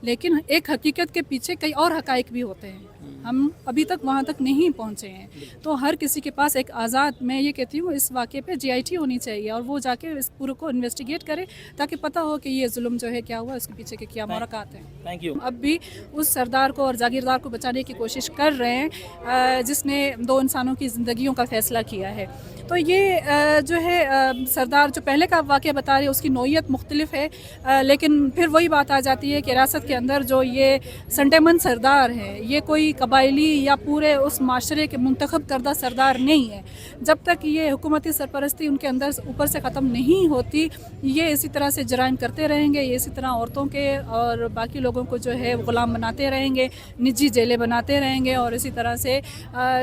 लेकिन एक हकीकत के पीछे कई और हकाइक भी होते हैं, हम अभी तक वहाँ तक नहीं पहुँचे हैं। तो हर किसी के पास एक आज़ाद, मैं ये कहती हूँ इस वाक़े पे GIT होनी चाहिए और वो जाके इस पूरे को इन्वेस्टिगेट करे ताकि पता हो कि ये जुल्म जो है क्या हुआ, इसके पीछे के क्या मोरक़ात हैं। Thank you. अब भी उस सरदार को और जागीरदार को बचाने की कोशिश कर रहे हैं जिसने 2 इंसानों की ज़िंदगियों का फ़ैसला किया है। तो ये जो है सरदार जो पहले का वाक़या बता रहे हैं उसकी नौइयत मुख्तलिफ है, लेकिन फिर वही बात आ जाती है कि रियासत के अंदर जो ये संटेमन सरदार हैं, ये कोई कबायली या पूरे उस माशरे के मुंतखब करदा सरदार नहीं है। जब तक ये हुकूमती सरपरस्ती उनके अंदर ऊपर से ख़त्म नहीं होती, ये इसी तरह से जराइम करते रहेंगे, ये इसी तरह औरतों के और बाकी लोगों को जो है ग़ुलाम बनाते रहेंगे, निजी जेलें बनाते रहेंगे और इसी तरह से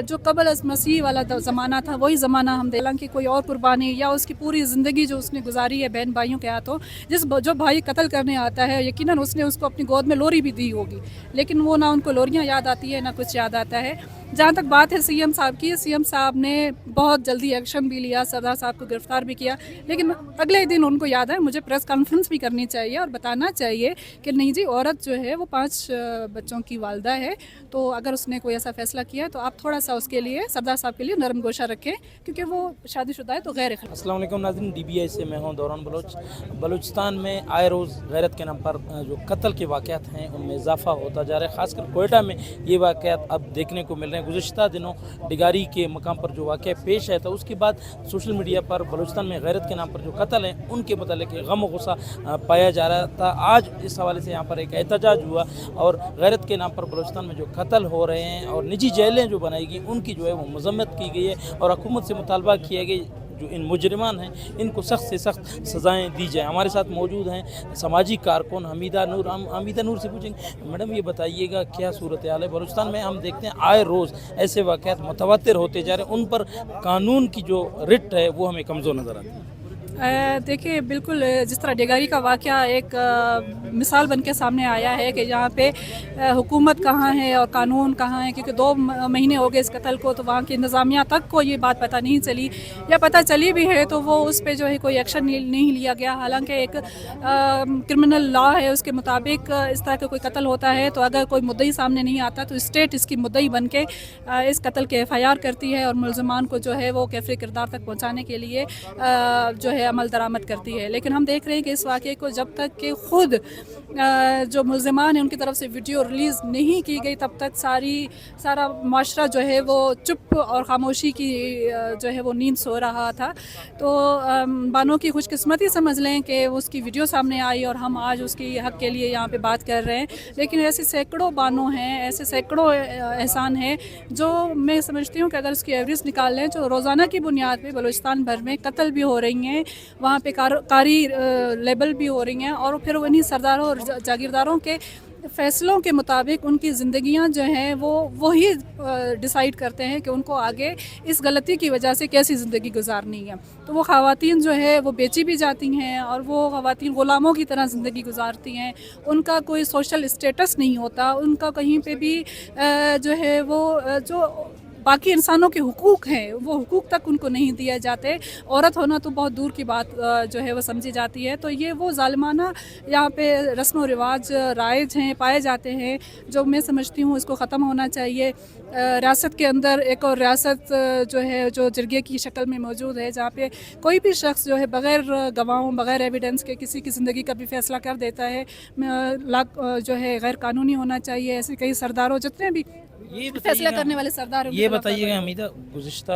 जो कबल अज़ मसीह वाला ज़माना था वही ज़माना हम हालांकि कोई और कुर्बानी या उसकी पूरी ज़िंदगी जो उसने गुजारी है बहन भाइयों के हाथों, जो भाई कत्ल करने आता है यकीनन उसने उसको अपनी गोद में लोरी भी दी होगी, लेकिन वो ना उनको लोरियाँ याद आती है ना कुछ याद आता है। जहाँ तक बात है CM साहब की, CM साहब ने बहुत जल्दी एक्शन भी लिया, सरदार साहब को गिरफ़्तार भी किया, लेकिन अगले दिन उनको याद है मुझे प्रेस कॉन्फ्रेंस भी करनी चाहिए और बताना चाहिए कि नहीं जी, औरत जो है वो 5 बच्चों की वालदा है, तो अगर उसने कोई ऐसा फ़ैसला किया तो आप थोड़ा सा उसके लिए, सरदार साहब के लिए नरम गोशा रखें क्योंकि वो शादीशुदा है तो गैर अखलाकी। अस्सलाम वालेकुम नाज़रीन, DBI से मैं हूं दौरान बलोच। बलूचिस्तान में आए रोज़ गैरत के नाम पर जो कत्ल के वाक़यात हैं उनमें इजाफ़ा होता जा रहा है। ख़ासकर कोयटा में ये वाक़यात अब देखने को मिल रहे हैं। गुज़िश्ता दिनों डिगारी के मकाम पर जो वाक़या पेश आया था उसके बाद सोशल मीडिया पर बलूचिस्तान में गैरत के नाम पर जो कत्ल हैं उनके मतलब गम गुस्सा पाया जा रहा था। आज इस हवाले से यहाँ पर एक एहतजाज हुआ और गैरत के नाम पर बलूचिस्तान में जो कत्ल हो रहे हैं और निजी जेलें जो बनाई गई उनकी जो है वो मज़म्मत की गई है और हुकूमत से मुतालबा किया गया जो इन मुजरिमान हैं इनको सख्त से सख्त सज़ाएँ दी जाएँ। हमारे साथ मौजूद हैं सामाजिक कारकुन हमीदा नूर। हम हमीदा नूर से पूछेंगे, मैडम ये बताइएगा क्या सूरत हाल है बलूचिस्तान में? हम देखते हैं आए रोज़ ऐसे वाक़यात मुतवातिर होते जा रहे हैं, उन पर कानून की जो रिट है वो हमें कमज़ोर नज़र आती है। देखिए बिल्कुल जिस तरह डेगारी का वाक़या एक मिसाल बन के सामने आया है कि यहाँ पे हुकूमत कहाँ है और कानून कहाँ है, क्योंकि 2 महीने हो गए इस कत्ल को तो वहाँ की इंतज़ामिया तक को ये बात पता नहीं चली या पता चली भी है तो वो उस पर जो है कोई एक्शन नहीं लिया गया। हालांकि एक क्रिमिनल लॉ है उसके मुताबिक इस तरह का कोई कत्ल होता है तो अगर कोई मुद्दई सामने नहीं आता तो स्टेट इसकी मुद्दई बन के इस कत्ल के FIR करती है और मुलज़मान को जो है वो कैफ़ी किरदार तक पहुँचाने के लिए जो है अमल दरामद करती है। लेकिन हम देख रहे हैं कि इस वाक़े को जब तक कि ख़ुद जो मुलज़मान हैं उनकी तरफ से वीडियो रिलीज़ नहीं की गई तब तक सारा माशरा जो है वो चुप और ख़ामोशी की जो है वो नींद सो रहा था। तो बानों की खुशकिस्मती समझ लें कि उसकी वीडियो सामने आई और हम आज उसकी हक़ के लिए यहाँ पे बात कर रहे हैं, लेकिन ऐसे सैकड़ों बानों हैं, ऐसे सैकड़ों एहसान हैं जो मैं समझती हूँ कि अगर उसकी एवरेज निकाल लें जो रोज़ाना की बुनियाद पर बलूचिस्तान भर में कत्ल भी हो रही हैं, वहाँ पे कारी लेबल भी हो रही हैं और फिर उन्हीं सरदारों और जागीरदारों के फ़ैसलों के मुताबिक उनकी ज़िंदगियाँ जो हैं वो ही डिसाइड करते हैं कि उनको आगे इस गलती की वजह से कैसी ज़िंदगी गुजारनी है। तो वो ख़वातीन जो है वो बेची भी जाती हैं और वो ख़वातीन ग़ुलामों की तरह ज़िंदगी गुजारती हैं, उनका कोई सोशल स्टेटस नहीं होता, उनका कहीं पे भी जो है वो जो बाकी इंसानों के हुकूक हैं वो हुकूक तक उनको नहीं दिए जाते। औरत होना तो बहुत दूर की बात जो है वो समझी जाती है। तो ये वो ज़ालिमाना यहाँ पे रस्म व रिवाज राइज हैं, पाए जाते हैं, जो मैं समझती हूँ इसको ख़त्म होना चाहिए। रियासत के अंदर एक और रियासत जो है जो जरगे की शक्ल में मौजूद है जहाँ पे कोई भी शख्स जो है बग़ैर गवाहों बग़ैर एविडेंस के किसी की ज़िंदगी का भी फ़ैसला कर देता है, जो है गैर कानूनी होना चाहिए। ऐसे कई सरदारों जितने भी फैसला करने वाले सरदार, ये बताइएगा हमीदा, गुज़िश्ता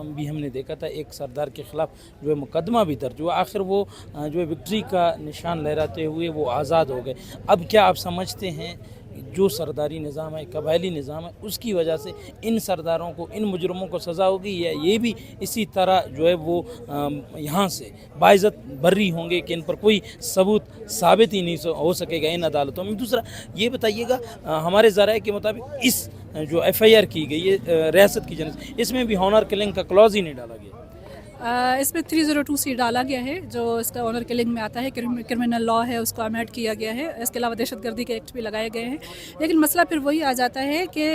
भी हमने देखा था एक सरदार के ख़िलाफ़ जो है मुकदमा भी दर्ज हुआ, आखिर वो जो है विक्ट्री का निशान लहराते हुए वो आज़ाद हो गए। अब क्या आप समझते हैं जो सरदारी निज़ाम है, कबायली निज़ाम है, उसकी वजह से इन सरदारों को, इन मुजरमों को सज़ा होगी या ये भी इसी तरह जो है वो यहाँ से बाइज़्ज़त बर्री होंगे कि इन पर कोई सबूत साबित ही नहीं हो सकेगा इन अदालतों में? दूसरा ये बताइएगा, हमारे ज़राए के मुताबिक इस जो FIR की गई है रियासत की जनिब, इसमें भी हॉनर किलिंग का क्लॉज ही नहीं डाला गया। इसमें 302C डाला गया है जो इसका ऑनर किलिंग में आता है, क्रिमिनल लॉ है उसको अमेंड किया गया है। इसके अलावा दहशतगर्दी के एक्ट भी लगाए गए हैं। लेकिन मसला फिर वही आ जाता है कि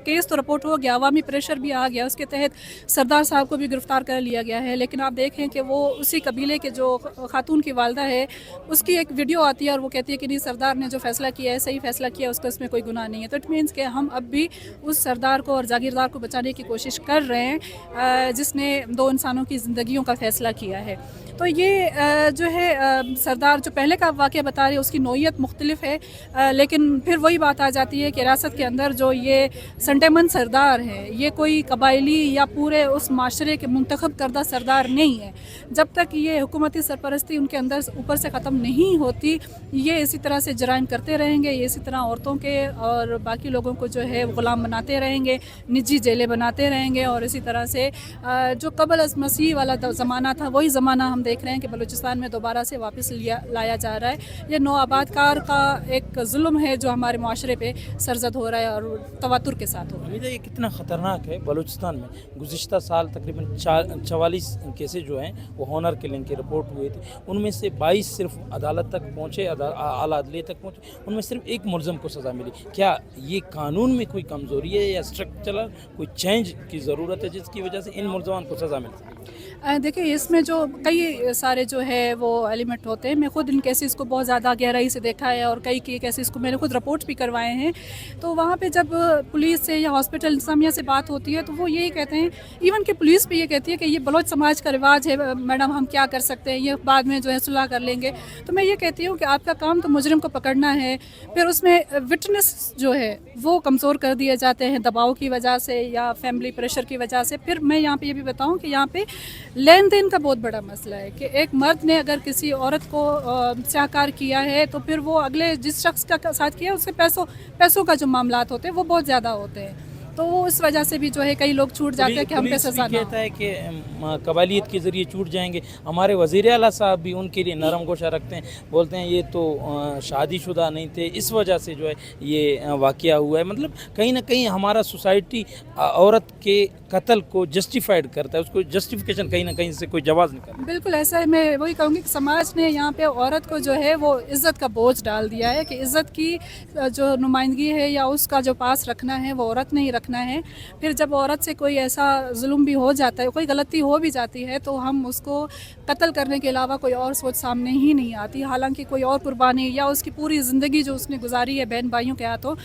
केस तो रिपोर्ट हो गया, अवामी प्रेशर भी आ गया, उसके तहत सरदार साहब को भी गिरफ्तार कर लिया गया है। लेकिन आप देखें कि वो उसी कबीले के जो खातून की वालदा है उसकी एक वीडियो आती है और वो कहती है कि नहीं, सरदार ने जो फैसला किया है सही फैसला किया, उसका इसमें कोई गुनाह नहीं है। तो इट मीन्स कि हम अब भी उस सरदार को और जागीरदार को बचाने की कोशिश कर रहे हैं जिसने दो इंसानों की ज़िंदगियों का फ़ैसला किया है। तो ये जो है सरदार जो पहले का वाक़या बता रहे हैं उसकी नोयत मुख्तलिफ है, लेकिन फिर वही बात आ जाती है कि रियासत के अंदर जो ये संटेमन सरदार है ये कोई कबायली या पूरे उस माशरे के मुंतखब करदा सरदार नहीं है। जब तक ये हुकूमती सरपरस्ती उनके अंदर ऊपर से ख़त्म नहीं होती ये इसी तरह से जराइम करते रहेंगे, ये इसी तरह औरतों के और बाकी लोगों को जो है ग़ुलाम बनाते रहेंगे, निजी जेलें बनाते रहेंगे। और इसी तरह से जो कबल अज़ मसीह वाला ज़माना था वही ज़माना हम देख रहे हैं कि बलूचिस्तान में दोबारा से वापस लाया जा रहा है। ये नौआबादकार का एक जुल्म है जो हमारे माशरे पे सरजद हो रहा है और तवातुर के साथ हो रहा है। ये कितना ख़तरनाक है बलूचिस्तान में। गुज़िश्ता साल तकरीबन 44 केसेस जो हैं वो हॉनर किलिंग की रिपोर्ट हुए थे, उनमें से 22 सिर्फ अदालत तक पहुँचे, आला अदलिया तक पहुँचे, उनमें सिर्फ एक मुलज़म को सज़ा मिली। क्या ये कानून में कोई कमज़ोरी है या स्ट्रक्चरल कोई चेंज की ज़रूरत है जिसकी वजह से इन मुलज़मान को सज़ा मिल सके? देखिए इसमें जो कई सारे जो है वो एलिमेंट होते हैं। मैं खुद इन केसेस को बहुत ज़्यादा गहराई से देखा है और कई केसेस को मैंने खुद रिपोर्ट भी करवाए हैं। तो वहाँ पे जब पुलिस से या हॉस्पिटल इंतज़ामिया से बात होती है तो वो यही कहते हैं, इवन कि पुलिस भी ये कहती है कि ये बलोच समाज का रिवाज है मैडम, हम क्या कर सकते हैं, ये बाद में जो है सुलह कर लेंगे। तो मैं ये कहती हूँ कि आपका काम तो मुजरिम को पकड़ना है, फिर उसमें विटनेस जो है वो कमज़ोर कर दिए जाते हैं दबाव की वजह से या फैमिली प्रेशर की वजह से। फिर मैं यहाँ पे ये भी बताऊँ कि यहाँ पे लेन देन का बहुत बड़ा मसला है कि एक मर्द ने अगर किसी औरत को स्याहकार किया है तो फिर वो अगले जिस शख्स का साथ किया उसके पैसों का जो मामलात होते हैं वो बहुत ज़्यादा होते हैं। तो वो इस वजह से भी जो है कई लोग छूट जाते हैं कि हम पे सज़ा ना हो। कहता है कि कबालियत के ज़रिए छूट जाएंगे। हमारे वज़ीर आला साहब भी उनके लिए नरम गोशा रखते हैं, बोलते हैं ये तो शादीशुदा नहीं थे, इस वजह से जो है ये वाक़या हुआ है। मतलब कहीं ना कहीं हमारा सोसाइटी औरत के कत्ल को जस्टिफाइड करता है, उसको जस्टिफिकेशन कहीं ना कहीं से कोई जवाब नहीं करता। बिल्कुल ऐसा है। मैं वही कहूँगी कि समाज ने यहाँ पे औरत को जो है वो इज़्ज़त का बोझ डाल दिया है कि इज़्ज़त की जो नुमाइंदगी है या उसका जो पास रखना है वो औरत ने ही रखना है। फिर जब औरत से कोई ऐसा जुल्म भी हो जाता है, कोई गलती हो भी जाती है तो हम उसको कत्ल करने के अलावा कोई और सोच सामने ही नहीं आती। हालांकि कोई और कुर्बानी या उसकी पूरी ज़िंदगी जो उसने गुजारी है बहन भाइयों के हाथों,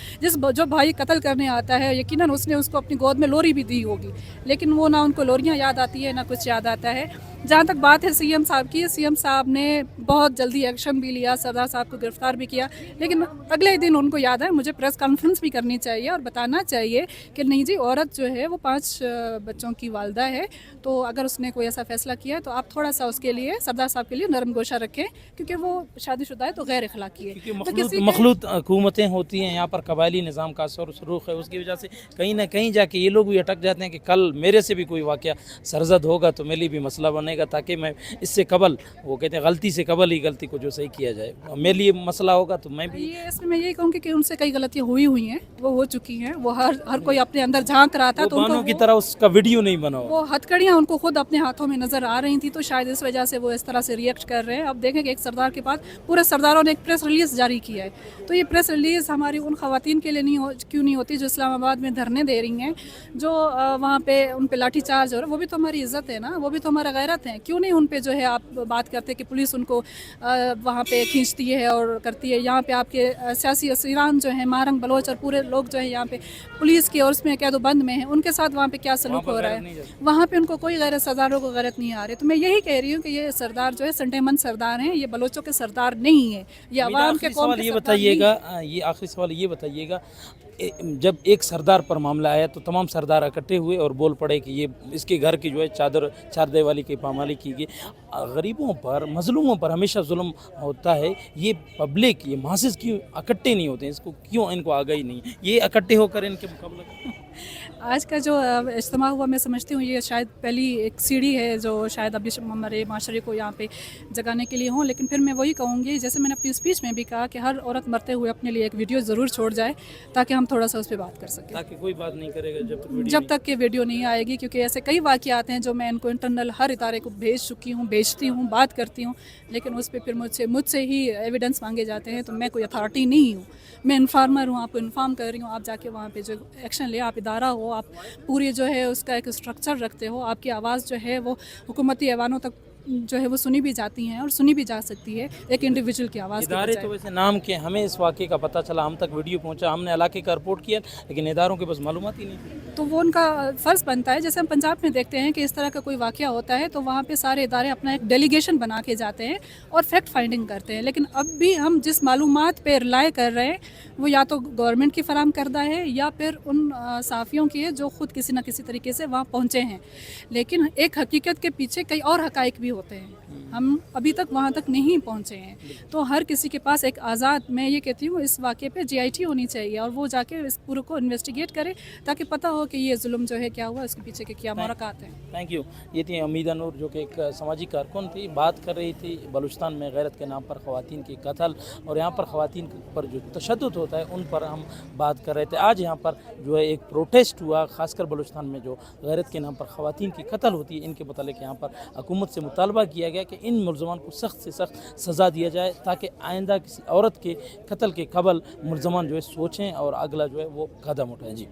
जो भाई कत्ल करने आता है यकीनन उसने उसको अपनी गोद में लोरी भी दी होगी, लेकिन वो ना उनको लोरियाँ याद आती है ना कुछ याद आता है। जहाँ तक बात है सीएम साहब की, सीएम साहब ने बहुत जल्दी एक्शन भी लिया, सरदार साहब को गिरफ्तार भी किया, लेकिन अगले दिन उनको याद है मुझे प्रेस कॉन्फ्रेंस भी करनी चाहिए और बताना चाहिए कि नहीं जी, औरत जो है वो 5 बच्चों की वालदा है, तो अगर उसने कोई ऐसा फैसला किया है तो आप थोड़ा सा उसके लिए सरदार साहब के लिए नरम गोशा रखें, क्योंकि वो शादीशुदा है तो गैर अखलाकी है। तो मखलूत हुकूमतें होती हैं, यहाँ पर कबायली निज़ाम का असर सुरूख है, उसकी वजह से कहीं ना कहीं जाके ये लोग भी अटक जाते हैं कि कल मेरे से भी कोई वाक़या सरजद होगा तो मेरे लिए भी मसला बनेगा, ताकि मैं इससे कबल, वो कहते हैं गलती से कबल ही गलती को जो सही किया जाए, मेरे लिए मसला होगा तो मैं भी। ये इसमें मैं यही कहूँगी कि उनसे कई गलतियाँ हुई हैं, वो हो चुकी हैं, वो हर कोई अपने अंदर झांक रहा था, तो उनको की तरह उसका वीडियो नहीं बना, वो हथकड़ियाँ उनको खुद अपने हाथों में नजर आ रही थी, तो शायद इस वजह से वो इस तरह से रिएक्ट कर रहे हैं। अब देखें कि एक सरदार के पास पूरे सरदारों ने एक प्रेस रिलीज जारी किया है, तो ये प्रेस रिलीज हमारी उन खवातीन के लिए क्यों नहीं होती जो इस्लामाबाद में धरने दे रही हैं, जो वहाँ पे उन पे लाठी चार्ज हो रहा है, वो भी तो हमारी इज्जत है ना, वो भी तो हमारा गैरत है। क्यों नहीं उन पे जो है आप बात करते कि पुलिस उनको वहाँ पे खींचती है और करती है। यहाँ पे आपके सियासी असीरान जो है महारंग बलोच और पूरे लोग जो है यहाँ पे पुलिस की और उसमें कैदो बंद में है, उनके साथ वहाँ पे क्या सलूक हो रहा है, वहाँ पे उनको कोई गैरत सरदारों को गैरत नहीं आ रही। तो मैं यही कह रही हूँ कि ये सरदार जो है संटेमन सरदार हैं, ये बलोचों के सरदार नहीं है, ये अवाम के कौम के। ये बताइएगा, ये आखिरी सवाल ये बताइएगा, जब एक सरदार पर मामला आया तो तमाम सरदार इकट्ठे हुए और बोल पड़े कि ये इसके घर की जो है चारदे वाली की पामाली की गई। गरीबों पर, मजलूमों पर हमेशा जुल्म होता है, ये पब्लिक, ये मासेस क्यों इकट्ठे नहीं होते हैं, इसको क्यों इनको आगाही नहीं, ये इकट्ठे होकर इनके मुकाबला आज का जो इज्तिमा हुआ, मैं समझती हूँ ये शायद पहली एक सीढ़ी है जो शायद अभी हमारे माशरे को यहाँ पे जगाने के लिए हों। लेकिन फिर मैं वही कहूँगी, जैसे मैंने अपनी स्पीच में भी कहा, कि हर औरत मरते हुए अपने लिए एक वीडियो ज़रूर छोड़ जाए ताकि हम थोड़ा सा उस पर बात कर सकें, ताकि कोई बात नहीं करेगा जब जब तक कि वीडियो नहीं आएगी। क्योंकि ऐसे कई वाक़यात हैं जो मैं इनको इंटरनल हर इदारे को भेज चुकी हूँ, भेजती हूँ, बात करती हूँ, लेकिन उस पर फिर मुझसे ही एविडेंस मांगे जाते हैं। तो मैं कोई अथॉरिटी नहीं हूँ, मैं इन्फॉर्मर हूँ, आपको इन्फॉर्म कर रही हूँ। आप जाके वहाँ पे जो एक्शन ले, आप इदारा हो, आप पूरी जो है उसका एक स्ट्रक्चर रखते हो, आपकी आवाज़ जो है वो हुकूमती ऐवानों तक जो है वो सुनी भी जाती हैं और सुनी भी जा सकती है एक इंडिविजुअल की आवाज़ के इदारे बजाय। तो वैसे नाम के, हमें इस वाक़े का पता चला, हम तक वीडियो पहुंचा, हमने इलाके का रिपोर्ट किया, लेकिन इदारों के बस मालूमात ही नहीं। तो वो उनका फ़र्ज़ बनता है। जैसे हम पंजाब में देखते हैं कि इस तरह का कोई वाक़या होता है तो वहाँ पे सारे इदारे अपना एक डेलीगेशन बना के जाते हैं और फैक्ट फाइंडिंग करते हैं। लेकिन अब भी हम जिस मालूमात पे रिलाय कर रहे हैं वो या तो गवर्नमेंट की फराहम करदा है या फिर उन सहाफ़ियों की है जो ख़ुद किसी न किसी तरीके से वहाँ पहुँचे हैं। लेकिन एक हकीकत के पीछे कई और हक़ाइक़ भी होते हैं, हम अभी तक वहाँ तक नहीं पहुँचे हैं। तो हर किसी के पास एक आज़ाद, मैं ये कहती हूँ इस वाक़े पे GIT होनी चाहिए और वो जाके इस पूरे को इन्वेस्टिगेट करे ताकि पता हो कि ये जुल्म जो है क्या हुआ, इसके पीछे के क्या मुहर्रिकात हैं। Thank you. ये थी हमीदा नूर, जो कि एक समाजी कारकुन थी, बात कर रही थी बलूचिस्तान में गैरत के नाम पर ख़वातीन की कत्ल और यहाँ पर ख़वातीन पर जो तशद्दुद होता है उन पर हम बात कर रहे थे। आज यहाँ पर जो है एक प्रोटेस्ट हुआ, ख़ासकर बलूचिस्तान में जो गैरत के नाम पर ख़वातीन की कत्ल होती है इनके मुतालिक यहाँ पर हुकूमत से मुतालबा किया गया कि इन मुलज़मान को सख्त से सख्त सज़ा दिया जाए ताकि आइंदा किसी औरत के कत्ल के क़बल मुलज़मान जो है सोचें और अगला जो है वो कदम उठाएं। जी।